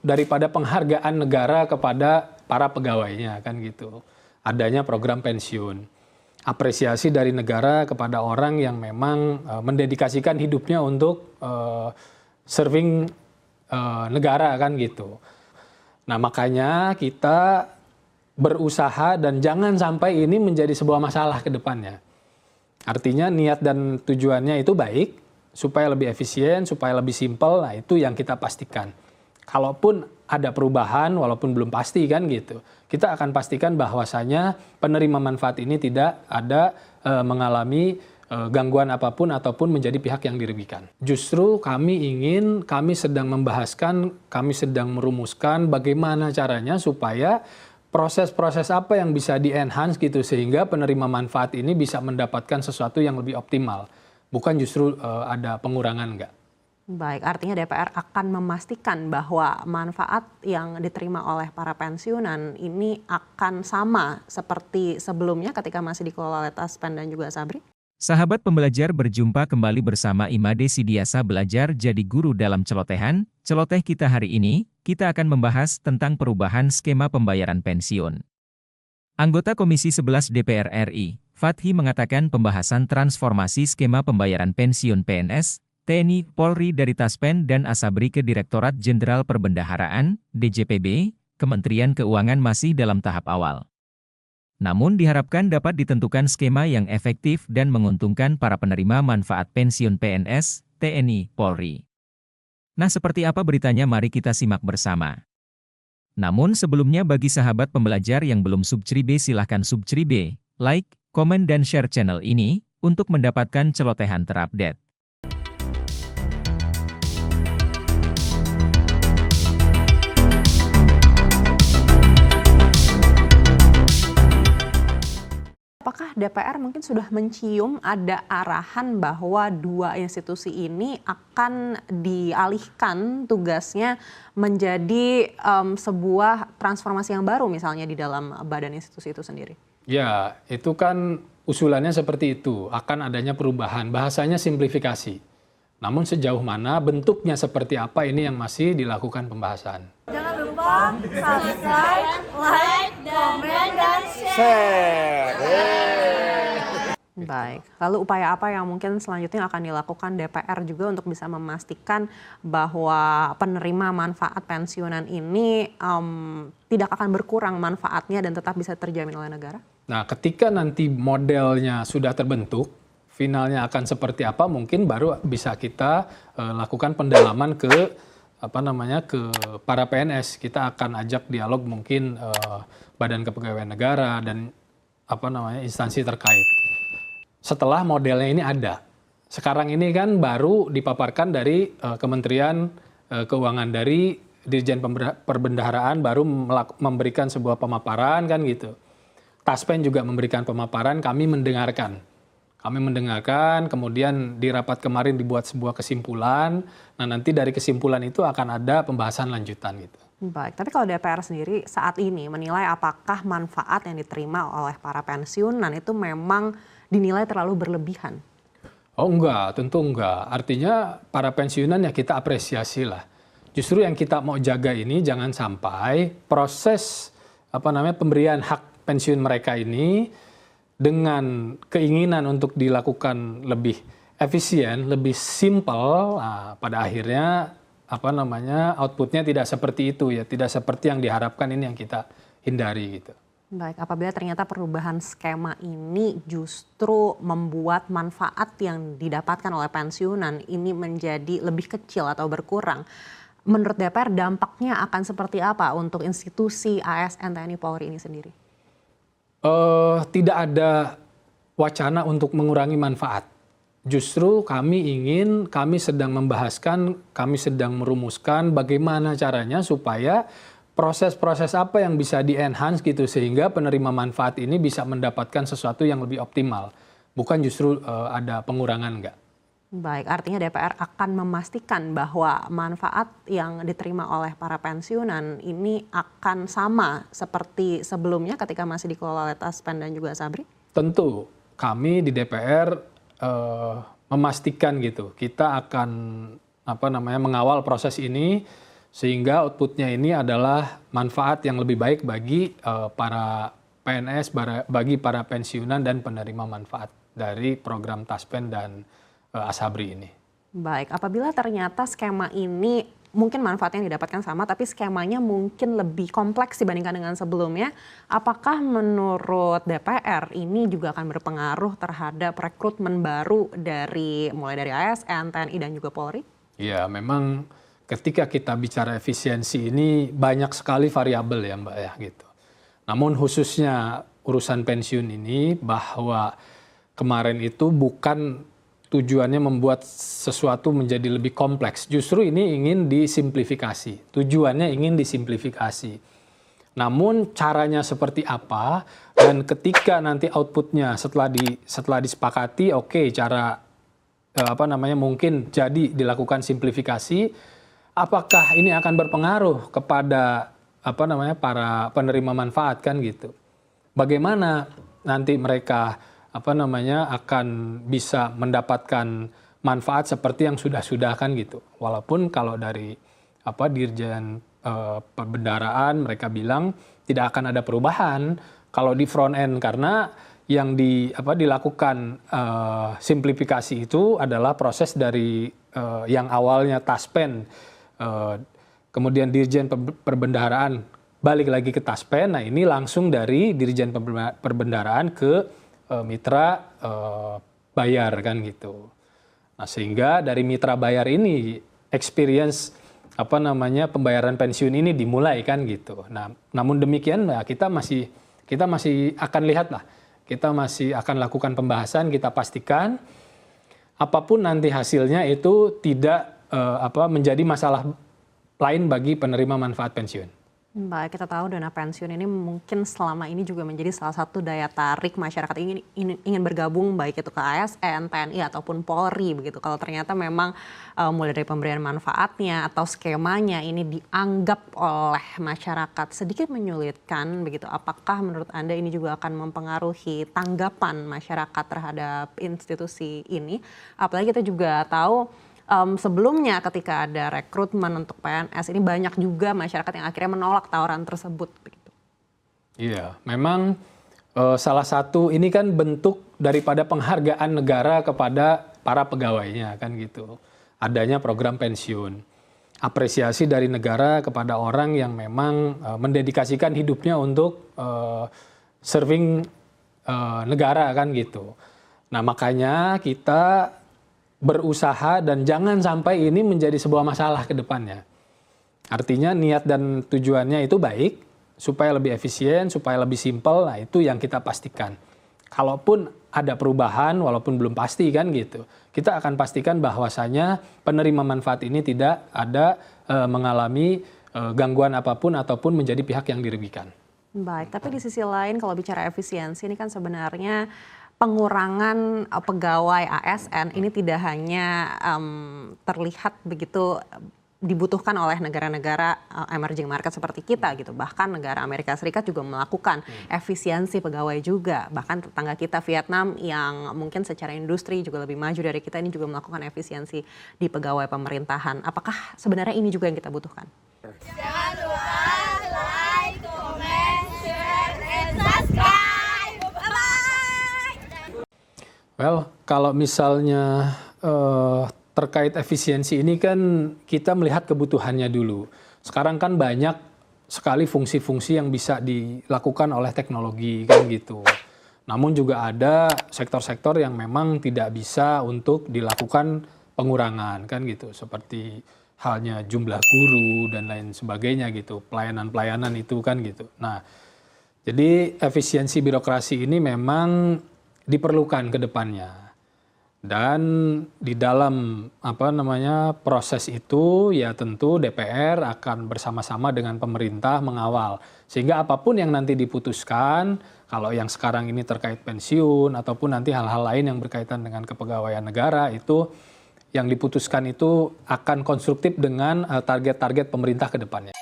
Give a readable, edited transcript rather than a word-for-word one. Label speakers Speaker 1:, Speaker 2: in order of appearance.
Speaker 1: daripada penghargaan negara kepada para pegawainya kan gitu. Adanya program pensiun. Apresiasi dari negara kepada orang yang memang mendedikasikan hidupnya untuk serving negara kan gitu. Nah, makanya kita berusaha dan jangan sampai ini menjadi sebuah masalah ke depannya. Artinya niat dan tujuannya itu baik, supaya lebih efisien, supaya lebih simpel, nah itu yang kita pastikan. Kalaupun ada perubahan, walaupun belum pasti kan gitu, kita akan pastikan bahwasanya penerima manfaat ini tidak ada mengalami gangguan apapun ataupun menjadi pihak yang dirugikan. Justru kami sedang membahaskan, kami sedang merumuskan bagaimana caranya supaya proses-proses apa yang bisa di-enhance gitu sehingga penerima manfaat ini bisa mendapatkan sesuatu yang lebih optimal. Bukan justru ada pengurangan, enggak.
Speaker 2: Baik, artinya DPR akan memastikan bahwa manfaat yang diterima oleh para pensiunan ini akan sama seperti sebelumnya ketika masih dikelola oleh Taspen dan juga Sabri?
Speaker 3: Sahabat pembelajar, berjumpa kembali bersama Imade Sidiasa Belajar Jadi Guru dalam celotehan. Celoteh kita hari ini, kita akan membahas tentang perubahan skema pembayaran pensiun. Anggota Komisi 11 DPR RI, Fathi, mengatakan pembahasan transformasi skema pembayaran pensiun PNS, TNI, Polri dari Taspen dan Asabri ke Direktorat Jenderal Perbendaharaan, DJPB, Kementerian Keuangan masih dalam tahap awal. Namun diharapkan dapat ditentukan skema yang efektif dan menguntungkan para penerima manfaat pensiun PNS, TNI, Polri. Nah, seperti apa beritanya, mari kita simak bersama. Namun sebelumnya, bagi sahabat pembelajar yang belum subscribe, silahkan subscribe, like, komen dan share channel ini untuk mendapatkan celotehan terupdate.
Speaker 2: Apakah DPR mungkin sudah mencium ada arahan bahwa dua institusi ini akan dialihkan tugasnya menjadi sebuah transformasi yang baru misalnya di dalam badan institusi itu sendiri?
Speaker 1: Ya, itu kan usulannya seperti itu, akan adanya perubahan, bahasanya simplifikasi. Namun sejauh mana, bentuknya seperti apa, ini yang masih dilakukan pembahasan.
Speaker 4: Jangan lupa subscribe, like, komen, dan share.
Speaker 2: Baik, lalu upaya apa yang mungkin selanjutnya akan dilakukan DPR juga untuk bisa memastikan bahwa penerima manfaat pensiunan ini tidak akan berkurang manfaatnya dan tetap bisa terjamin oleh negara?
Speaker 1: Nah, ketika nanti modelnya sudah terbentuk, finalnya akan seperti apa, mungkin baru bisa kita lakukan pendalaman ke para PNS. Kita akan ajak dialog mungkin Badan Kepegawaian Negara dan instansi terkait. Setelah modelnya ini ada. Sekarang ini kan baru dipaparkan dari Kementerian Keuangan, dari Dirjen Perbendaharaan baru memberikan sebuah pemaparan kan gitu. Taspen juga memberikan pemaparan, kami mendengarkan. Kemudian di rapat kemarin dibuat sebuah kesimpulan. Nah, nanti dari kesimpulan itu akan ada pembahasan lanjutan gitu.
Speaker 2: Baik, tapi kalau DPR sendiri saat ini menilai apakah manfaat yang diterima oleh para pensiunan itu memang dinilai terlalu berlebihan?
Speaker 1: Oh enggak, tentu enggak. Artinya para pensiunan ya kita apresiasi lah. Justru yang kita mau jaga ini jangan sampai proses pemberian hak pensiun mereka ini dengan keinginan untuk dilakukan lebih efisien, lebih simpel, pada akhirnya outputnya tidak seperti itu ya, tidak seperti yang diharapkan, ini yang kita hindari gitu.
Speaker 2: Baik, apabila ternyata perubahan skema ini justru membuat manfaat yang didapatkan oleh pensiunan ini menjadi lebih kecil atau berkurang, menurut DPR dampaknya akan seperti apa untuk institusi ASN, TNI, Polri ini sendiri?
Speaker 1: Tidak ada wacana untuk mengurangi manfaat. Justru kami sedang membahaskan, kami sedang merumuskan bagaimana caranya supaya proses-proses apa yang bisa di-enhance gitu sehingga penerima manfaat ini bisa mendapatkan sesuatu yang lebih optimal. Bukan justru ada pengurangan, enggak.
Speaker 2: Baik, artinya DPR akan memastikan bahwa manfaat yang diterima oleh para pensiunan ini akan sama seperti sebelumnya ketika masih dikelola oleh Taspen dan juga Sabri?
Speaker 1: Tentu, kami di DPR memastikan gitu, kita akan mengawal proses ini Sehingga outputnya ini adalah manfaat yang lebih baik bagi para PNS, bagi para pensiunan dan penerima manfaat dari program Taspen dan Asabri ini.
Speaker 2: Baik, apabila ternyata skema ini mungkin manfaatnya yang didapatkan sama, tapi skemanya mungkin lebih kompleks dibandingkan dengan sebelumnya, apakah menurut DPR ini juga akan berpengaruh terhadap rekrutmen baru mulai dari ASN, TNI, dan juga Polri?
Speaker 1: Ya, memang ketika kita bicara efisiensi ini banyak sekali variabel ya Mbak ya gitu. Namun khususnya urusan pensiun ini bahwa kemarin itu bukan tujuannya membuat sesuatu menjadi lebih kompleks. Justru ini ingin disimplifikasi. Tujuannya ingin disimplifikasi. Namun caranya seperti apa dan ketika nanti outputnya setelah disepakati, oke, cara mungkin jadi dilakukan simplifikasi. Apakah ini akan berpengaruh kepada para penerima manfaat kan gitu? Bagaimana nanti mereka akan bisa mendapatkan manfaat seperti yang sudah kan gitu. Walaupun kalau dari Dirjen Perbendaharaan mereka bilang tidak akan ada perubahan kalau di front end karena yang dilakukan simplifikasi itu adalah proses dari yang awalnya Taspen, kemudian Dirjen Perbendaharaan balik lagi ke Taspen. Nah ini langsung dari Dirjen Perbendaharaan ke mitra bayar kan gitu. Nah sehingga dari mitra bayar ini experience pembayaran pensiun ini dimulai kan gitu. Nah namun demikian kita masih akan lihat lah. Kita masih akan lakukan pembahasan, kita pastikan apapun nanti hasilnya itu tidak menjadi masalah lain bagi penerima manfaat pensiun.
Speaker 2: Baik, kita tahu dana pensiun ini mungkin selama ini juga menjadi salah satu daya tarik masyarakat ingin bergabung baik itu ke ASN, TNI ataupun Polri begitu. Kalau ternyata memang mulai dari pemberian manfaatnya atau skemanya ini dianggap oleh masyarakat sedikit menyulitkan begitu. Apakah menurut Anda ini juga akan mempengaruhi tanggapan masyarakat terhadap institusi ini? Apalagi kita juga tahu sebelumnya ketika ada rekrutmen untuk PNS ini banyak juga masyarakat yang akhirnya menolak tawaran tersebut. Begitu.
Speaker 1: Iya, memang salah satu ini kan bentuk daripada penghargaan negara kepada para pegawainya kan gitu. Adanya program pensiun. Apresiasi dari negara kepada orang yang memang mendedikasikan hidupnya untuk serving negara kan gitu. Nah makanya kita berusaha dan jangan sampai ini menjadi sebuah masalah ke depannya. Artinya niat dan tujuannya itu baik, supaya lebih efisien, supaya lebih simpel, nah itu yang kita pastikan. Kalaupun ada perubahan, walaupun belum pasti kan gitu, kita akan pastikan bahwasanya penerima manfaat ini tidak ada mengalami gangguan apapun ataupun menjadi pihak yang dirugikan.
Speaker 2: Baik, tapi di sisi lain kalau bicara efisiensi ini kan sebenarnya pengurangan pegawai ASN ini tidak hanya terlihat begitu dibutuhkan oleh negara-negara emerging market seperti kita gitu. Bahkan negara Amerika Serikat juga melakukan efisiensi pegawai juga. Bahkan tetangga kita Vietnam yang mungkin secara industri juga lebih maju dari kita ini juga melakukan efisiensi di pegawai pemerintahan. Apakah sebenarnya ini juga yang kita butuhkan?
Speaker 4: Jangan lupa like, comment, share, and subscribe. Bye-bye.
Speaker 1: Well, kalau misalnya terkait efisiensi ini kan kita melihat kebutuhannya dulu. Sekarang kan banyak sekali fungsi-fungsi yang bisa dilakukan oleh teknologi kan gitu. Namun juga ada sektor-sektor yang memang tidak bisa untuk dilakukan pengurangan kan gitu. Seperti halnya jumlah guru dan lain sebagainya gitu. Pelayanan-pelayanan itu kan gitu. Nah, jadi efisiensi birokrasi ini memang diperlukan ke depannya. Dan di dalam proses itu ya tentu DPR akan bersama-sama dengan pemerintah mengawal. Sehingga apapun yang nanti diputuskan, kalau yang sekarang ini terkait pensiun ataupun nanti hal-hal lain yang berkaitan dengan kepegawaian negara itu yang diputuskan itu akan konstruktif dengan target-target pemerintah ke depannya.